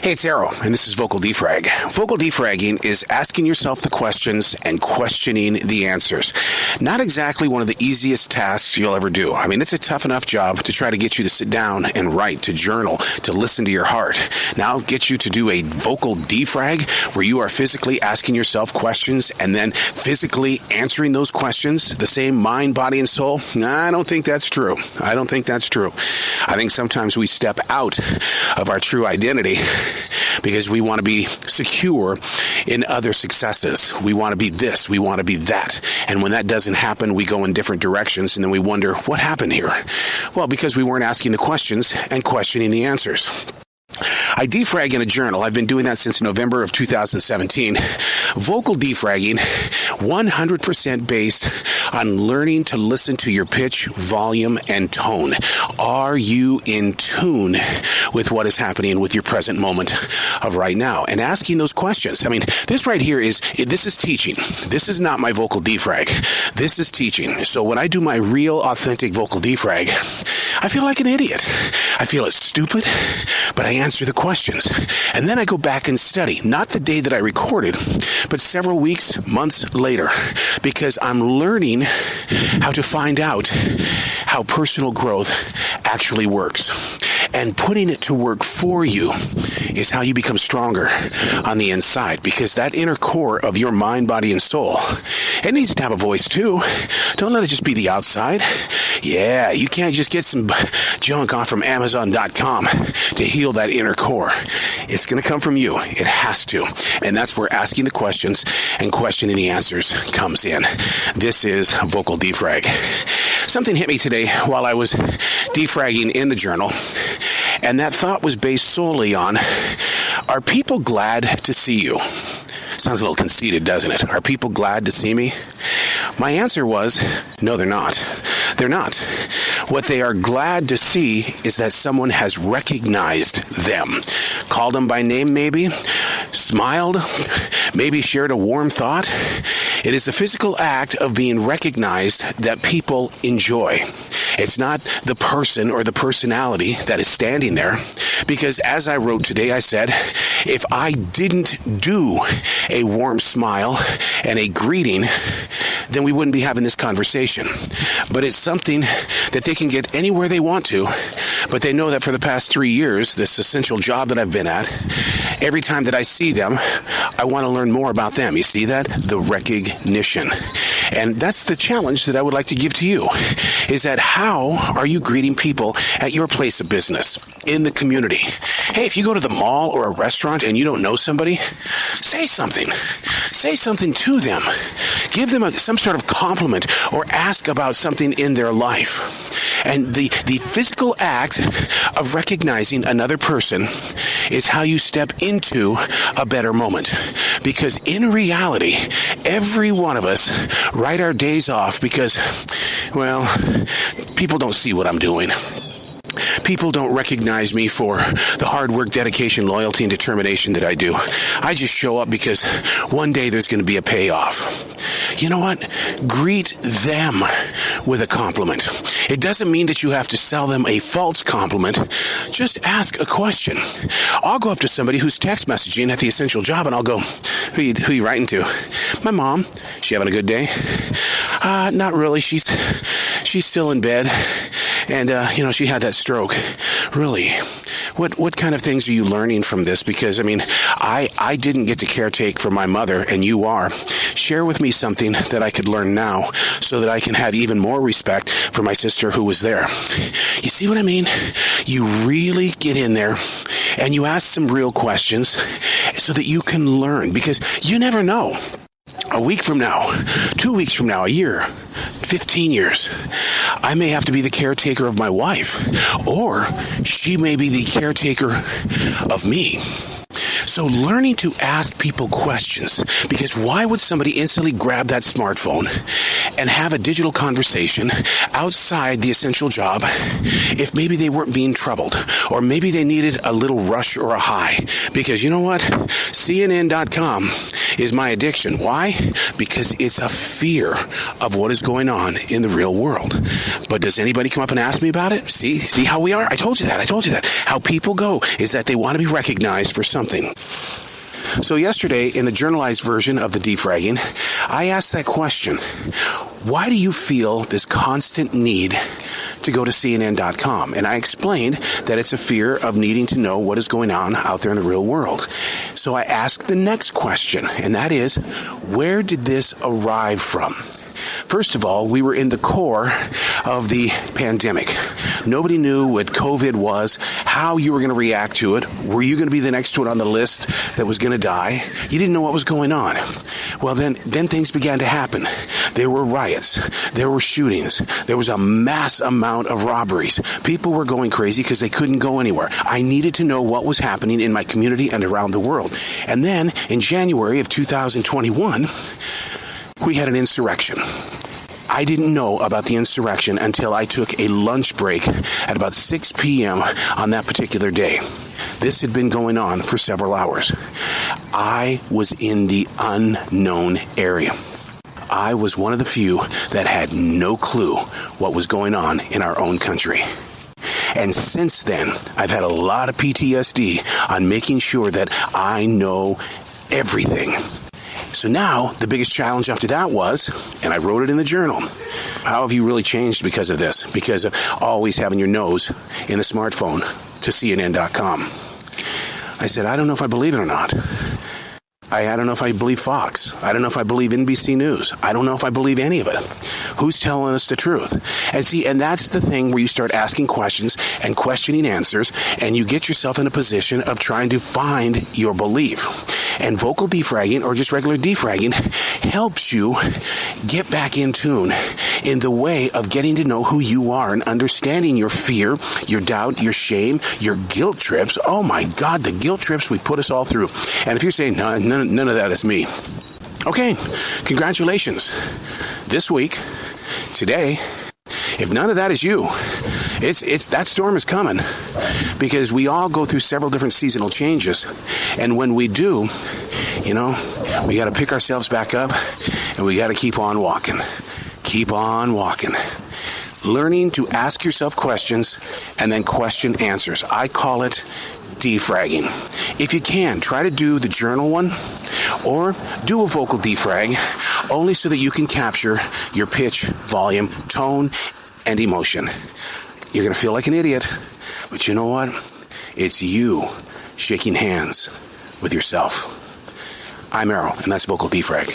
Hey, it's Arrow, and this is Vocal Defrag. Vocal defragging is asking yourself the questions and questioning the answers. Not exactly one of the easiest tasks you'll ever do. I mean, it's a tough enough job to try to get you to sit down and write, to journal, to listen to your heart. Now, get you to do a vocal defrag where you are physically asking yourself questions and then physically answering those questions, the same mind, body, and soul. I don't think that's true. I think sometimes we step out of our true identity because we want to be secure in other successes. We want to be this, we want to be that. And when that doesn't happen, we go in different directions, and then we wonder, what happened here? Well, because we weren't asking the questions and questioning the answers. I defrag in a journal. I've been doing that since November of 2017. Vocal defragging, 100% based on learning to listen to your pitch, volume, and tone. Are you in tune with what is happening with your present moment of right now? And asking those questions. I mean, this right here is teaching. This is not my vocal defrag. This is teaching. So when I do my real, authentic vocal defrag, I feel like an idiot. I feel it's stupid, but I answer the questions. And then I go back and study, not the day that I recorded, but several weeks, months later, because I'm learning how to find out how personal growth actually works. And putting it to work for you is how you become stronger on the inside, because that inner core of your mind, body, and soul, it needs to have a voice too. Don't let it just be the outside. Yeah, you can't just get some junk off from Amazon.com to heal that inner core. It's going to come from you. It has to. And that's where asking the questions and questioning the answers comes in. This is Vocal Defrag. Something hit me today while I was defragging in the journal, and that thought was based solely on, are people glad to see you? Sounds a little conceited, doesn't it? Are people glad to see me? My answer was, no, they're not. They're not. What they are glad to see is that someone has recognized them, called them by name maybe, smiled, maybe shared a warm thought. It is a physical act of being recognized that people enjoy. It's not the person or the personality that is standing there, because as I wrote today, I said, if I didn't do a warm smile and a greeting, then we wouldn't be having this conversation. But it's something that they can get anywhere they want to, but they know that for the past 3 years, this essential job that I've been at, every time that I see them, I want to learn more about them. You see that? The recognition. And that's the challenge that I would like to give to you, is that how are you greeting people at your place of business, in the community? Hey, if you go to the mall or a restaurant and you don't know somebody, say something. Say something to them. Give them some sort of compliment or ask about something in their life. And the physical act of recognizing another person is how you step into a better moment. Because in reality, every one of us write our days off because, well, people don't see what I'm doing. People don't recognize me for the hard work, dedication, loyalty, and determination that I do. I just show up because one day there's going to be a payoff. You know what? Greet them with a compliment. It doesn't mean that you have to sell them a false compliment. Just ask a question. I'll go up to somebody who's text messaging at the essential job, and I'll go, who you writing to? My mom. She having a good day? Not really. She's still in bed. And, she had that stroke. Really? What kind of things are you learning from this? Because, I didn't get to caretake for my mother, and you are. Share with me something that I could learn now so that I can have even more respect for my sister who was there. You see what I mean? You really get in there and you ask some real questions so that you can learn, because you never know. A week from now, 2 weeks from now, a year, 15 years, I may have to be the caretaker of my wife, or she may be the caretaker of me. So So learning to ask people questions, because why would somebody instantly grab that smartphone and have a digital conversation outside the essential job if maybe they weren't being troubled, or maybe they needed a little rush or a high? Because you know what? CNN.com is my addiction. Why? Because it's a fear of what is going on in the real world. But does anybody come up and ask me about it? See how we are? I told you that. How people go is that they want to be recognized for something. So yesterday, in the journalized version of the defragging, I asked that question: why do you feel this constant need to go to CNN.com? And I explained that it's a fear of needing to know what is going on out there in the real world. So I asked the next question, and that is, where did this arrive from? First of all, we were in the core of the pandemic. Nobody knew what COVID was, how you were going to react to it. Were you going to be the next one on the list that was going to die? You didn't know what was going on. Well, then things began to happen. There were riots. There were shootings. There was a mass amount of robberies. People were going crazy because they couldn't go anywhere. I needed to know what was happening in my community and around the world. And then in January of 2021, we had an insurrection. I didn't know about the insurrection until I took a lunch break at about 6 p.m. on that particular day. This had been going on for several hours. I was in the unknown area. I was one of the few that had no clue what was going on in our own country. And since then, I've had a lot of PTSD on making sure that I know everything. So now, the biggest challenge after that was, and I wrote it in the journal, how have you really changed because of this? Because of always having your nose in the smartphone to CNN.com. I said, I don't know if I believe it or not. I don't know if I believe Fox. I don't know if I believe NBC News. I don't know if I believe any of it. Who's telling us the truth? And that's the thing where you start asking questions and questioning answers, and you get yourself in a position of trying to find your belief. And vocal defragging, or just regular defragging, helps you get back in tune in the way of getting to know who you are and understanding your fear, your doubt, your shame, your guilt trips. Oh my God, the guilt trips we put us all through. And if you're saying, none of that is me. Okay, congratulations. This week, today, if none of that is you, it's that storm is coming, because we all go through several different seasonal changes. And when we do, we got to pick ourselves back up, and we got to keep on walking. Keep on walking. Learning to ask yourself questions and then question answers. I call it defragging. If you can, try to do the journal one, or do a vocal defrag, only so that you can capture your pitch, volume, tone, and emotion. You're going to feel like an idiot, but you know what? It's you shaking hands with yourself. I'm Errol, and that's Vocal Defrag.